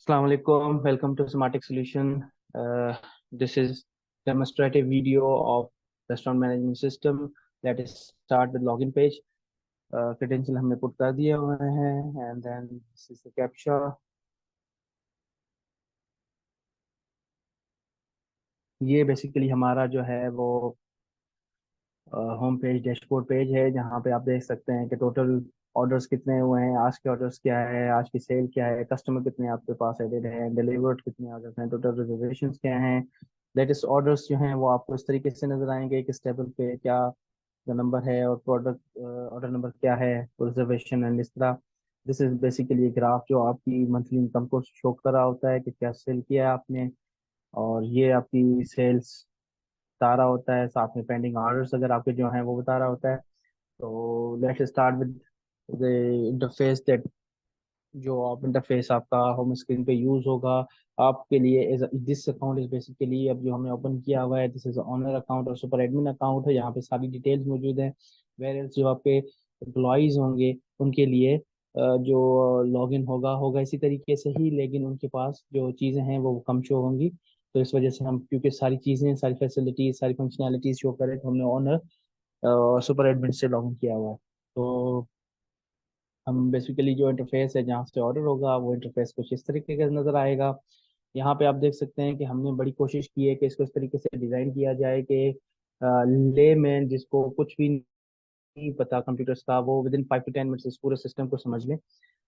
Assalamu alaikum. Welcome to Smartic Solution. This is demonstrative video of restaurant management system. Let us start with login page. Credential हमने put कर दिए हुए हैं and then this is the captcha. ये basically हमारा जो है वो होम पेज डैशबोर्ड पेज है जहाँ पे आप देख सकते हैं कि टोटल ऑर्डर्स कितने हुए हैं, आज के ऑर्डर्स क्या है, आज की सेल क्या है, कस्टमर कितने आपके पास एडेड हैं, डिलीवर्ड कितने ऑर्डर्स हैं, टोटल रिजर्वेशंस क्या हैं। लेटेस्ट ऑर्डर्स जो हैं वो आपको इस तरीके से नजर आएंगे कि इस टेबल पे क्या नंबर है और प्रोडक्ट ऑर्डर नंबर क्या है, रिजर्वेशन एंड इस तरह। दिस इज बेसिकली ग्राफ जो आपकी मंथली इनकम को शो कर रहा होता है कि क्या सेल किया है आपने, और ये आपकी सेल्स बता रहा होता है, साथ में पेंडिंग ऑर्डर्स अगर आपके जो हैं वो बता रहा होता है। तो let's start with the interface that जो आप इंटरफेस आपका होम स्क्रीन पे यूज होगा आपके लिए। दिस अकाउंट इज बेसिकली अब जो हमने ओपन किया हुआ है, दिस इज ऑनर अकाउंट और सुपर एडमिन अकाउंट है। यहाँ पे सारी डिटेल्स मौजूद है। वेयर जो आपके एम्प्लॉयज होंगे उनके लिए जो लॉगिन होगा होगा इसी तरीके से ही, लेकिन उनके पास जो चीज़ें हैं वो कम शो होंगी। तो इस वजह से हम, क्योंकि सारी चीज़ें, सारी फैसिलिटीज, सारी फंक्शनैलिटीज शो करें, तो हमने ऑनर सुपर एडमिन से लॉगिन किया हुआ है। तो हम बेसिकली जो इंटरफेस है जहाँ से ऑर्डर होगा वो इंटरफेस कुछ इस तरीके का नजर आएगा। यहाँ पे आप देख सकते हैं कि हमने बड़ी कोशिश की है कि इसको इस तरीके से डिजाइन किया जाए कि लेमैन जिसको कुछ भी नहीं पता कंप्यूटर्स का, वो विद इन 5 to 10 मिनट्स इस पूरे सिस्टम को समझ लें।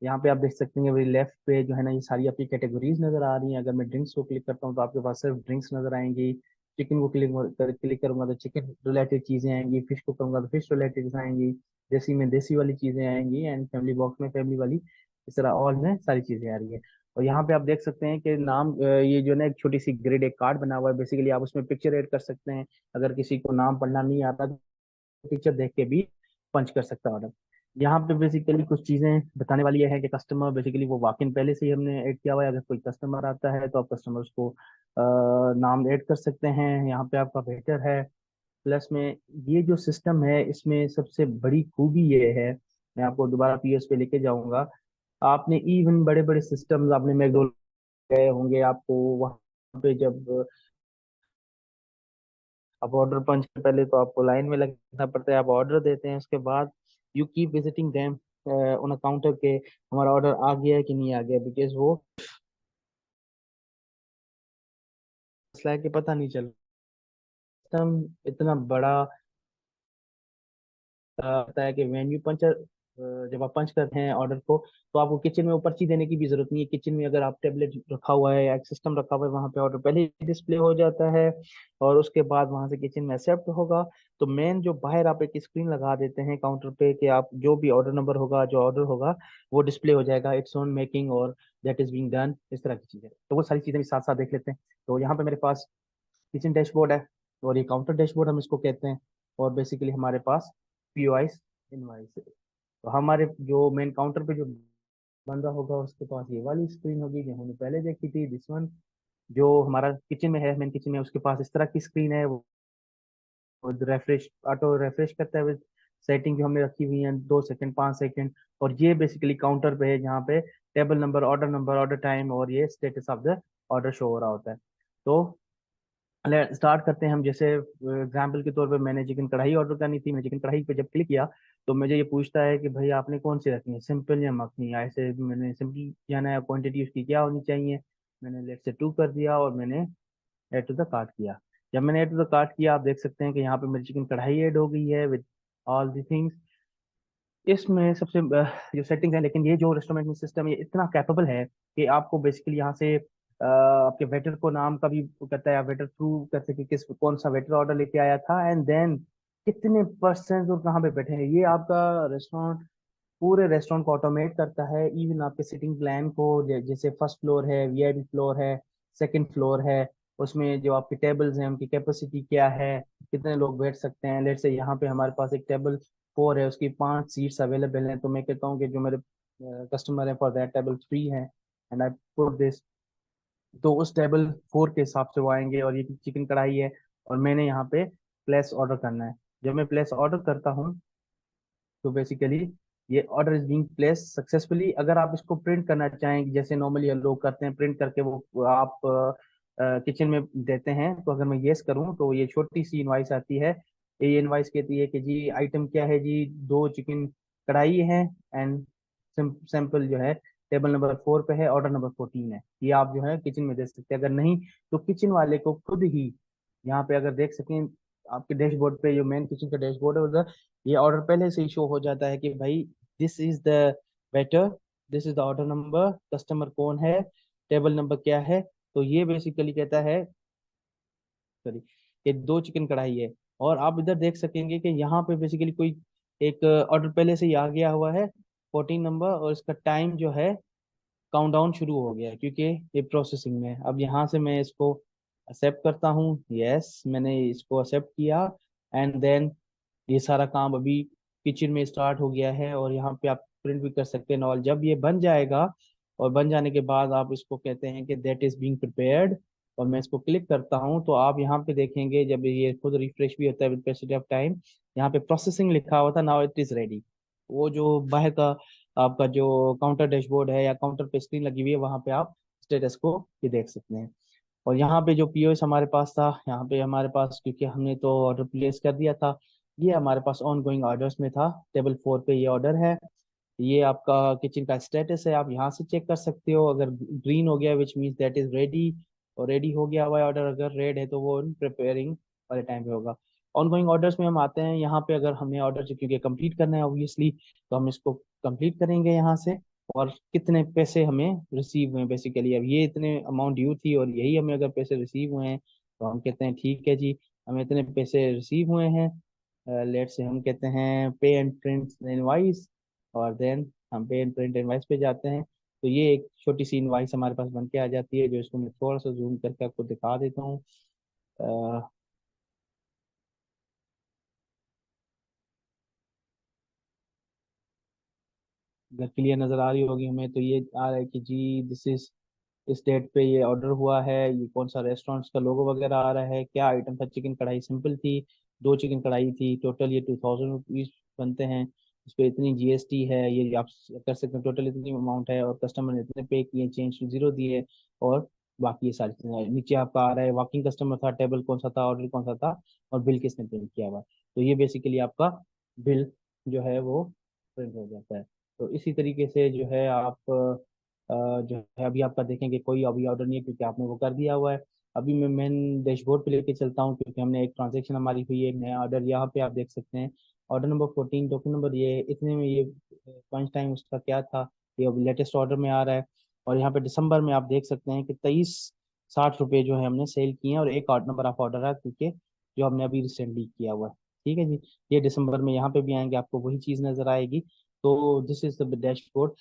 यहाँ पे आप देख सकते हैं मेरी लेफ्ट पे जो है ना, ये सारी आपकी कैटेगरीज नजर आ रही हैं। अगर मैं ड्रिंक्स को क्लिक करता हूँ तो आपके पास सिर्फ ड्रिंक्स नजर आएंगी। चिकन को क्लिक करूंगा तो चिकन रिलेटेड चीजें आएंगी, फिश को करूंगा तो फिश रिलेटेड आएंगी, देसी में देसी वाली चीजें आएंगी, एंड फैमिली बॉक्स में फैमिली वाली, इस तरह ऑल में सारी चीजें आ रही है। और यहाँ पे आप देख सकते हैं कि नाम ये जो ना एक छोटी सी ग्रिड, एक कार्ड बना हुआ है, बेसिकली आप उसमें पिक्चर ऐड कर सकते हैं। अगर किसी को नाम पढ़ना नहीं आता तो पिक्चर देख के भी पंच कर सकता है ऑर्डर। यहाँ पे बेसिकली कुछ चीजें बताने वाली है कि कस्टमर बेसिकली वो वॉक इन पहले से ही हमने ऐड किया हुआ है। अगर कोई कस्टमर आता है तो आप कस्टमर्स को नाम ऐड कर सकते हैं। यहाँ पे आपका वेटर है। प्लस में ये जो सिस्टम है इसमें सबसे बड़ी खूबी ये है, मैं आपको दोबारा पीएस पे लेके जाऊंगा। आपने इवन बड़े बड़े सिस्टम्स, आपने मैकडोनल्ड गए होंगे, आपको वहाँ पे जब आप ऑर्डर पंच के पहले तो आपको लाइन में लगना पड़ता है, आप ऑर्डर देते हैं, उसके बाद you keep visiting them on a counter के हमारा ऑर्डर आ गया है कि नहीं आ गया, बिकॉज वो मसला है कि पता नहीं चलता। सिस्टम इतना बड़ा होता है कि वेन्यू पंचर, जब आप पंच करते हैं ऑर्डर को, तो आपको किचन में वो पर्ची देने की भी जरूरत नहीं है। किचन में अगर आप टेबलेट रखा हुआ है या एक सिस्टम रखा हुआ है, वहाँ पे ऑर्डर पहले ही डिस्प्ले हो जाता है और उसके बाद वहाँ से किचन में एक्सेप्ट होगा। तो मेन जो बाहर आप एक स्क्रीन लगा देते हैं काउंटर पे कि आप जो भी ऑर्डर नंबर होगा, जो ऑर्डर होगा, वो डिस्प्ले हो जाएगा, इट्स ऑन मेकिंग और दैट इज बीइंग डन, इस तरह की चीजें। तो वो सारी चीजें भी साथ साथ देख लेते हैं। तो यहाँ पे मेरे पास किचन डैशबोर्ड है और ये काउंटर डैशबोर्ड हम इसको कहते हैं। और बेसिकली हमारे पास पीओआईस इनवाइस, तो हमारे जो मेन काउंटर पे जो बंदा होगा उसके पास ये वाली स्क्रीन होगी जो हमने पहले देखी थी, दिस वन। जो हमारा किचन में है, मेन किचन में, उसके पास इस तरह की स्क्रीन है। वो रेफ्रेश, ऑटो रेफ्रेश करता है विद सेटिंग जो हमने रखी हुई है, 2 सेकंड, 5 सेकंड। और ये बेसिकली काउंटर पे है जहाँ पे टेबल नंबर, ऑर्डर टाइम और ये status of the order show हो रहा होता है। तो स्टार्ट करते हैं हम। जैसे एग्जाम्पल के तौर पे मैंने चिकन कढ़ाई ऑर्डर करनी थी। मैंने चिकन कढ़ाई पे जब क्लिक किया तो मुझे ये पूछता है कि भाई आपने कौन सी रखनी है, सिंपल या मखनी। ऐसे मैंने सिंपल जाना है, क्वांटिटी उसकी क्या होनी चाहिए, मैंने लेट से 2 कर दिया और मैंने ऐड टू द कार्ट किया। जब मैंने ऐड टू द कार्ट किया, आप देख सकते हैं कि यहाँ पे मेरी चिकन कढ़ाई ऐड हो गई है विद ऑल दी थिंग्स। इसमें सबसे जो सेटिंग है, लेकिन ये जो रेस्टोरेंट में सिस्टम ये इतना कैपेबल है कि आपको बेसिकली यहाँ से आपके वेटर को नाम का भी कहता है, आप वेटर थ्रू कर सके किस कौन सा वेटर ऑर्डर लेके आया था, एंड देन कितने परसेंट और कहाँ पे बैठे हैं। ये आपका रेस्टोरेंट पूरे रेस्टोरेंट को ऑटोमेट करता है। इवन आपके सिटिंग प्लान को, जैसे फर्स्ट फ्लोर है, वीआईपी फ्लोर है, सेकंड फ्लोर है, उसमें जो आपके टेबल्स हैं उनकी कैपेसिटी क्या है, कितने लोग बैठ सकते हैं। लेट से यहाँ पे हमारे पास एक टेबल 4 है, उसकी 5 सीट्स अवेलेबल हैं, तो मैं कहता हूँ कि जो मेरे कस्टमर है फॉर दैट टेबल 3 है, एंड आई पुट दिस, तो उस टेबल 4 के हिसाब से वो आएंगे। और ये चिकन कढ़ाई है और मैंने यहाँ पे प्लेस ऑर्डर करना है। जब मैं प्लेस ऑर्डर करता हूँ तो बेसिकली ये order is being place successfully. अगर आप इसको प्रिंट करना चाहें जैसे नॉर्मली लोग करते हैं, प्रिंट करके वो आप किचन में देते हैं, तो अगर मैं येस करूं तो ये छोटी सी इनवाइस आती है। ये इनवाइस कहती है कि जी आइटम क्या है जी, 2 चिकन कढ़ाई है, एंड सैंपल जो है टेबल नंबर 4 पे है, ऑर्डर नंबर 14 है। ये आप जो है किचन में दे सकते हैं। अगर नहीं तो किचन वाले को खुद ही यहाँ पे अगर देख सकें आपके डैशबोर्ड पे, जो मेन किचन का डैशबोर्ड है उधर, ये ऑर्डर पहले से ही शो हो जाता है कि भाई this is the waiter, this is the order number, customer कौन है, टेबल नंबर क्या है। तो ये बेसिकली कहता है, सॉरी, ये 2 चिकन कढ़ाई है। और आप इधर देख सकेंगे कि यहाँ पे बेसिकली कोई एक ऑर्डर पहले से ही आ गया हुआ है, 14 नंबर, और इसका टाइम जो है काउंटडाउन शुरू हो गया है क्योंकि ये प्रोसेसिंग में है। अब यहाँ से मैं इसको एक्सेप्ट करता हूँ, यस मैंने इसको एक्सेप्ट किया, एंड देन ये सारा काम अभी किचन में स्टार्ट हो गया है। और यहाँ पे आप प्रिंट भी कर सकते हैं। और जब ये बन जाएगा, और बन जाने के बाद आप इसको कहते हैं कि दैट इज बीइंग प्रिपेयर्ड, और मैं इसको क्लिक करता हूँ, तो आप यहाँ पे देखेंगे जब ये खुद रिफ्रेश भी होता है विद पैसेज ऑफ टाइम, यहाँ पे प्रोसेसिंग लिखा हुआ था, नाउ इट इज रेडी। वो जो बाहर का आपका जो काउंटर डैशबोर्ड है या काउंटर पे स्क्रीन लगी हुई है, वहां पे आप स्टेटस को ये देख सकते हैं। और यहाँ पे जो पीओएस हमारे पास था, यहाँ पे हमारे पास क्योंकि हमने तो ऑर्डर प्लेस कर दिया था, ये हमारे पास ऑन गोइंग ऑर्डर्स में था, टेबल 4 पे ये ऑर्डर है। ये आपका किचन का स्टेटस है, आप यहाँ से चेक कर सकते हो। अगर ग्रीन हो गया which means that is ready, और रेडी हो गया हुआ ऑर्डर, अगर रेड है तो वो प्रिपेयरिंग वाले टाइम पे होगा। ऑन गोइंग ऑर्डर्स में हम आते हैं, यहाँ पे अगर हमें ऑर्डर क्योंकि कंप्लीट करना है ऑब्वियसली, तो हम इसको कंप्लीट करेंगे यहाँ से। और कितने पैसे हमें रिसीव हुए बेसिकली, अब ये इतने अमाउंट ड्यू थी और यही हमें अगर पैसे रिसीव हुए हैं, तो हम कहते हैं ठीक है जी, हमें इतने पैसे रिसीव हुए हैं। लेट से हम कहते हैं पे एंड प्रिंट इनवाइस, और देन हम पे एंड प्रिंट इनवाइस पे जाते हैं। तो ये एक छोटी सी इनवाइस हमारे पास बन के आ जाती है, जो इसको मैं थोड़ा सा जूम करके आपको दिखा देता हूँ। अ, अगर क्लियर नजर आ रही होगी हमें, तो ये आ रहा है कि जी दिस इज, इस डेट पे ये ऑर्डर हुआ है, ये कौन सा रेस्टोरेंट्स का लोगो वगैरह आ रहा है, क्या आइटम था। चिकन कढ़ाई सिंपल थी, 2 चिकन कढ़ाई थी, टोटल ये 2000 रुपीज बनते हैं। इस पे इतनी जीएसटी है, ये आप कर सकते हैं, टोटल इतनी अमाउंट है, और कस्टमर ने इतने पे किए, चेंज टू जीरो दिए, और बाकी ये सारी चीजें नीचे आपका आ रहा है, वॉकिंग कस्टमर था, टेबल कौन सा था, ऑर्डर कौन सा था, और बिल किसने प्रिंट किया हुआ है। तो ये बेसिकली आपका बिल जो है वो प्रिंट हो जाता है। तो इसी तरीके से जो है आप जो है अभी आपका देखेंगे कोई अभी ऑर्डर नहीं है क्योंकि आपने वो कर दिया हुआ है। अभी मैं मेन डैशबोर्ड पे लेके चलता हूँ क्योंकि हमने एक ट्रांजेक्शन हमारी हुई है, एक नया ऑर्डर, यहाँ पे आप देख सकते हैं ऑर्डर नंबर 14, टोकन नंबर ये इतने में, ये पंच टाइम उसका क्या था, ये अभी लेटेस्ट ऑर्डर में आ रहा है। और यहाँ पे दिसंबर में आप देख सकते हैं कि 2360 रुपये जो है हमने सेल किए हैं, और एक ऑर्डर नंबर ऑफ ऑर्डर है क्योंकि जो हमने अभी रिसेंटली किया हुआ है। ठीक है जी, ये दिसंबर में यहाँ पे भी आएंगे, आपको वही चीज़ नजर आएगी। तो दिस इज द डैशबोर्ड।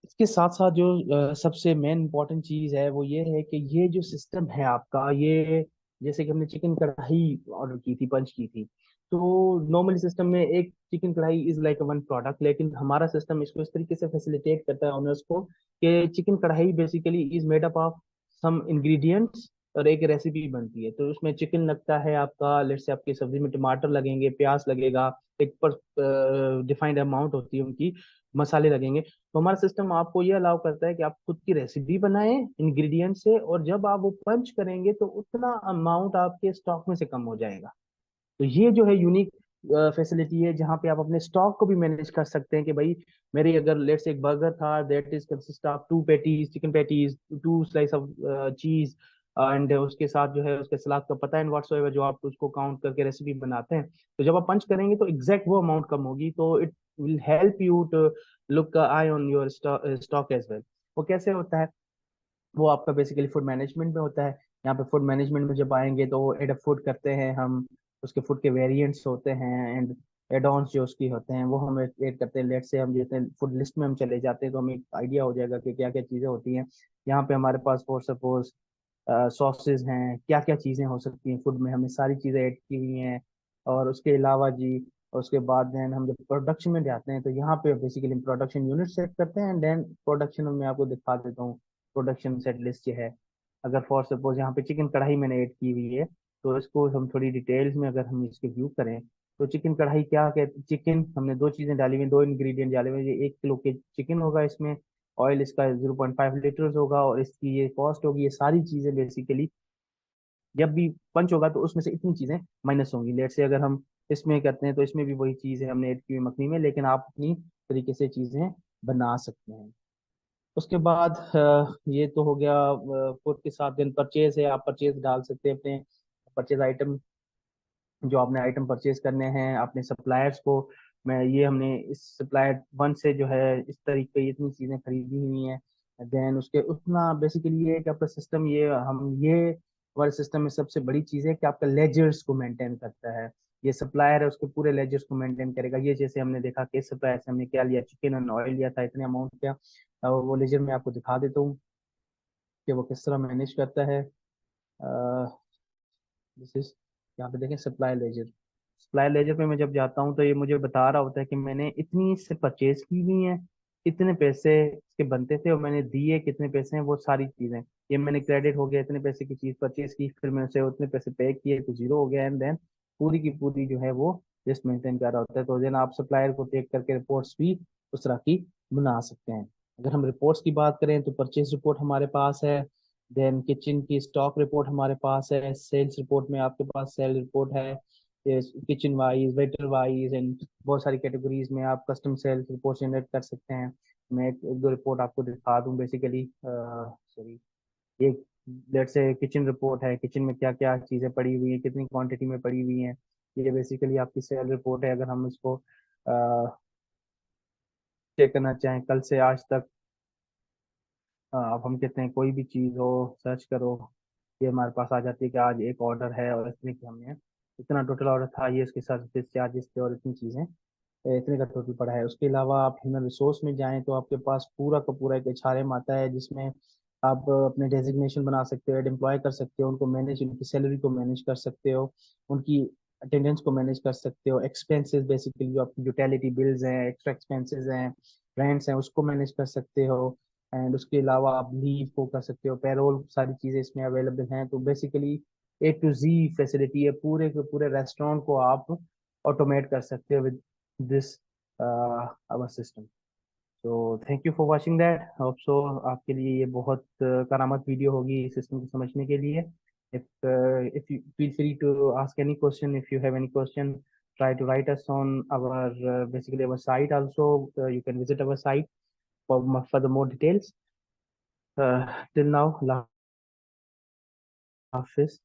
इसके साथ साथ जो सबसे मेन इंपॉर्टेंट चीज है वो ये है कि ये जो सिस्टम है आपका, ये जैसे कि हमने चिकन कढ़ाई ऑर्डर की थी, पंच की थी, तो नॉर्मली सिस्टम में एक चिकन कढ़ाई इज लाइक वन प्रोडक्ट, लेकिन हमारा सिस्टम इसको इस तरीके से फैसिलिटेट करता है ऑनर्स को कि chicken kadai basically is made up of some ingredients, और एक रेसिपी बनती है। तो उसमें चिकन लगता है आपका, लेट से आपकी सब्जी में टमाटर लगेंगे, प्याज लगेगा, एक पर डिफाइंड अमाउंट होती है उनकी, मसाले लगेंगे। तो हमारा सिस्टम आपको ये अलाउ करता है कि आप खुद की रेसिपी बनाएं इंग्रेडिएंट से, और जब आप वो पंच करेंगे तो उतना अमाउंट आपके स्टॉक में से कम हो जाएगा। तो ये जो है यूनिक फैसिलिटी है, जहाँ पे आप अपने स्टॉक को भी मैनेज कर सकते हैं कि भाई मेरी अगर लेट्स एक बर्गर था, that is consist of 2 patties, chicken patties, 2 slice of चीज, एंड उसके साथ जो है उसके सलाद का पता एंड व्हाट्सएवर, जो आप उसको काउंट करके रेसिपी बनाते हैं, तो जब आप पंच करेंगे तो एग्जैक्ट वो अमाउंट कम होगी। तो it will help you to look eye on your stock as well. वो कैसे होता है, वो आपका बेसिकली फूड मैनेजमेंट में होता है। यहाँ पे फूड मैनेजमेंट में जब आएंगे तो एड फूड करते हैं हम, उसके फूड के वेरिएंट्स होते हैं, एंड एड ऑन्स जो उसकी होते हैं वो हम ऐड करते हैं। लेट से हम जैसे फूड लिस्ट में हम चले जाते हैं तो हमें एक आइडिया हो जाएगा कि क्या क्या चीज़ें होती हैं। यहाँ पे हमारे पास फॉर सपोज सॉसेज हैं, क्या क्या चीज़ें हो सकती हैं फूड में, हमें सारी चीज़ें ऐड की हुई हैं। और उसके अलावा जी, उसके बाद देन हम जब प्रोडक्शन में जाते हैं तो यहाँ पे बेसिकली हम प्रोडक्शन यूनिट सेट करते हैं, एंड देन प्रोडक्शन में आपको दिखा देता हूँ प्रोडक्शन सेट लिस्ट ये है। अगर फॉर सपोज यहाँ पे चिकन कढ़ाई मैंने ऐड की हुई है, तो इसको हम थोड़ी डिटेल्स में अगर हम इसके व्यू करें, तो चिकन कढ़ाई क्या कहते, चिकन हमने दो चीजें डाली हुई, दो इंग्रेडिएंट डाले हुए, ये 1 किलो के चिकन होगा इसमें। ऑयल इसका 0.5 लीटर होगा, और इसकी ये कॉस्ट होगी। ये सारी चीजें बेसिकली जब भी पंच होगा तो उसमें से इतनी चीजें माइनस होंगी। लेट से अगर हम इसमें करते हैं तो इसमें भी वही चीज है हमने ऐड की हुई मखनी में, लेकिन आप अपनी तरीके से चीजें बना सकते हैं। उसके बाद ये तो हो गया फूड के साथ। दिन परचेज है, आप परचेज डाल सकते हैं अपने परचेज आइटम, जो आपने आइटम परचेज करने हैं अपने सप्लायर्स को। मैं ये हमने इस सप्लायर वन से जो है इस तरीके की इतनी चीजें खरीदी हुई हैं। देन उसके उतना बेसिकली ये है कि आपका सिस्टम, ये हमारे सिस्टम में सबसे बड़ी चीज है कि आपका लेजर्स को मेंटेन करता है। ये सप्लायर है उसके पूरे लेजर्स को मेंटेन करेगा। ये जैसे हमने देखा कि सप्लायर से हमने क्या लिया, चिकन एंड ऑयल लिया था, इतने अमाउंट क्या, वो लेजर मैं आपको दिखा देता हूँ कि वो किस तरह मैनेज करता है। दिस इज, यहाँ पे देखें सप्लाई लेजर। सप्लाई लेजर पे मैं जब जाता हूँ तो ये मुझे बता रहा होता है कि मैंने इतनी से परचेज की हुई है, इतने पैसे इसके बनते थे और मैंने दिए कितने पैसे हैं, वो सारी चीजें। ये मैंने क्रेडिट हो गया, इतने पैसे की चीज परचेज की, फिर मैंने उसे उतने पैसे पे किए तो जीरो हो गया, एंड देन पूरी की पूरी जो है वो लिस्ट मेंटेन कर रहा होता है। तो देन आप सप्लायर को टेक करके रिपोर्ट्स भी उस तरह की बना सकते हैं। अगर हम रिपोर्ट्स की बात करें तो परचेज रिपोर्ट हमारे पास है। देन किचन की स्टॉक रिपोर्ट हमारे पास है। सेल्स रिपोर्ट में आपके पास सेल रिपोर्ट है, kitchen wise, waiter wise, and बहुत सारी कैटेगरीज में आप कस्टम सेल्स रिपोर्ट जनरेट कर सकते हैं। मैं एक दो रिपोर्ट आपको दिखा दूं बेसिकली। सॉरी, एक लेट से किचन रिपोर्ट है, किचन में क्या क्या चीज़ें पड़ी हुई हैं, कितनी क्वांटिटी में पड़ी हुई हैं। ये बेसिकली आपकी सेल रिपोर्ट है। अगर हम इसको चेक करना चाहें कल से आज तक, अब हम कहते हैं कोई भी चीज़ हो सर्च करो, ये हमारे पास आ जाती है कि आज एक ऑर्डर है और इतने की हमने, इतना टोटल ऑर्डर था, ये इसके सर्विस चार्जेस थे और इतनी चीज़ें, इतने का टोटल पड़ा है। उसके अलावा आप ह्यूमन रिसोर्स में जाएं तो आपके पास पूरा का पूरा एक एचआरएम आता है, जिसमें आप अपने डेजिग्नेशन बना सकते हो, एम्प्लॉय कर सकते हो, उनको मैनेज, उनकी सैलरी को मैनेज कर सकते हो, उनकी अटेंडेंस को मैनेज कर सकते हो, एक्सपेंसेस बेसिकली जो आपकी यूटिलिटी बिल्स हैं, एक्स्ट्रा एक्सपेंसेस हैं, रेंट्स हैं, उसको मैनेज कर सकते हो। एंड उसके अलावा आप लीव को कर सकते हो, पेरोल, सारी चीज़ें इसमें अवेलेबल हैं। तो basically A to Z facility है, पूरे के पूरे रेस्टोरेंट को आप ऑटोमेट कर सकते हो विद दिस आवर सिस्टम। तो thank you for watching that. Hope so आपके लिए ये बहुत करामत वीडियो होगी इस सिस्टम को समझने के लिए। if you feel free to ask any question, if you have any question, try to write us on our basically our site also. You can visit our site for the more details. Till now, Allah Hafiz.